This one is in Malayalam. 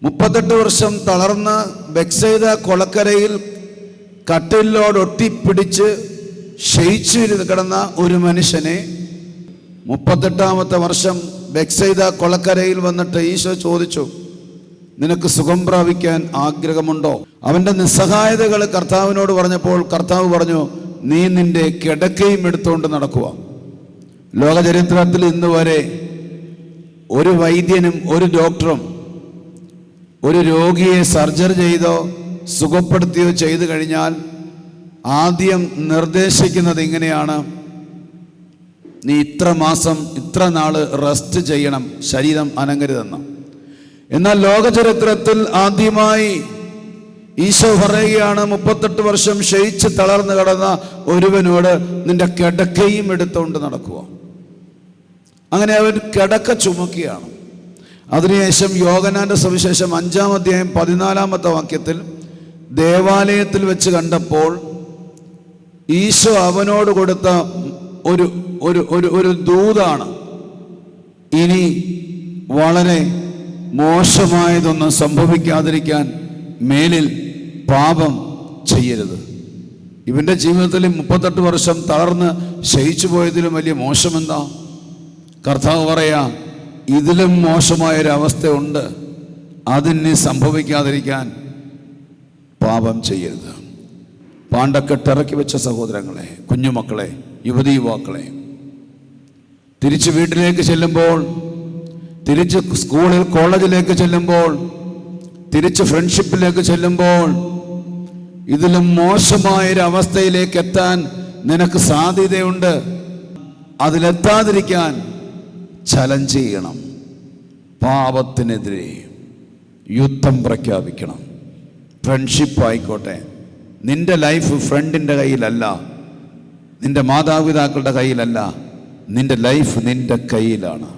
38 വർഷം തളർന്ന് ബെത്സയിദ കൊളക്കരയിൽ കട്ടിലോടൊട്ടിപ്പിടിച്ച് ക്ഷയിച്ചു കിടന്ന ഒരു മനുഷ്യനെ 38ാമത്തെ വർഷം ബെത്സയിദ കൊളക്കരയിൽ വന്നിട്ട് ഈശോ ചോദിച്ചു, നിനക്ക് സുഖം പ്രാപിക്കാൻ ആഗ്രഹമുണ്ടോ? അവൻ്റെ നിസ്സഹായതകൾ കർത്താവിനോട് പറഞ്ഞപ്പോൾ കർത്താവ് പറഞ്ഞു, നീ നിന്റെ കിടക്കയും എടുത്തുകൊണ്ട് നടക്കുക. ലോകചരിത്രത്തിൽ ഇന്ന് വരെ ഒരു വൈദ്യനും ഒരു ഡോക്ടറും ഒരു രോഗിയെ സർജറി ചെയ്തോ സുഖപ്പെടുത്തിയോ ചെയ്തു കഴിഞ്ഞാൽ ആദ്യം നിർദ്ദേശിക്കുന്നത് ഇങ്ങനെയാണ്: നീ ഇത്ര മാസം ഇത്ര നാള് റെസ്റ്റ് ചെയ്യണം, ശരീരം അനങ്ങരുതെന്ന്. എന്നാൽ ലോകചരിത്രത്തിൽ ആദ്യമായി ഈശോ പറയുകയാണ്, 38 വർഷം ക്ഷയിച്ച് തളർന്നു കിടന്ന ഒരുവനോട് നിന്റെ കിടക്കയും എടുത്തുകൊണ്ട് നടക്കുക. അങ്ങനെ അവൻ കിടക്ക ചുമക്കുകയാണ്. അതിനുശേഷം യോഹന്നാന്റെ സുവിശേഷം 5-ാം അധ്യായം 14-ാമത്തെ വാക്യത്തിൽ ദേവാലയത്തിൽ വെച്ച് കണ്ടപ്പോൾ ഈശോ അവനോട് കൊടുത്ത ഒരു ദൂതാണ്, ഇനി വളരെ മോശമായതൊന്നും സംഭവിക്കാതിരിക്കാൻ മേലിൽ പാപം ചെയ്യരുത്. ഇവൻ്റെ ജീവിതത്തിൽ 38 വർഷം തളർന്ന് ക്ഷയിച്ചു പോയതിലും വലിയ മോശമെന്താ? കർത്താവ് പറയാ, ഇതിലും മോശമായൊരവസ്ഥയുണ്ട്, അതിന് സംഭവിക്കാതിരിക്കാൻ പാപം ചെയ്യരുത്. പാണ്ടക്കെട്ടിറക്കി വെച്ച സഹോദരങ്ങളെ, കുഞ്ഞുമക്കളെ, യുവതി യുവാക്കളെ, തിരിച്ച് വീട്ടിലേക്ക് ചെല്ലുമ്പോൾ, തിരിച്ച് സ്കൂളിൽ കോളേജിലേക്ക് ചെല്ലുമ്പോൾ, തിരിച്ച് ഫ്രണ്ട്ഷിപ്പിലേക്ക് ചെല്ലുമ്പോൾ ഇതിലും മോശമായൊരവസ്ഥയിലേക്ക് എത്താൻ നിനക്ക് സാധ്യതയുണ്ട്. അതിലെത്താതിരിക്കാൻ ചലഞ്ച് ചെയ്യണം. പാപത്തിനെതിരെ യുദ്ധം പ്രഖ്യാപിക്കണം. ഫ്രണ്ട്ഷിപ്പ് ആയിക്കോട്ടെ, നിന്റെ ലൈഫ് ഫ്രണ്ടിൻ്റെ കയ്യിലല്ല, നിന്റെ മാതാപിതാക്കളുടെ കയ്യിലല്ല, നിന്റെ ലൈഫ് നിന്റെ കയ്യിലാണ്.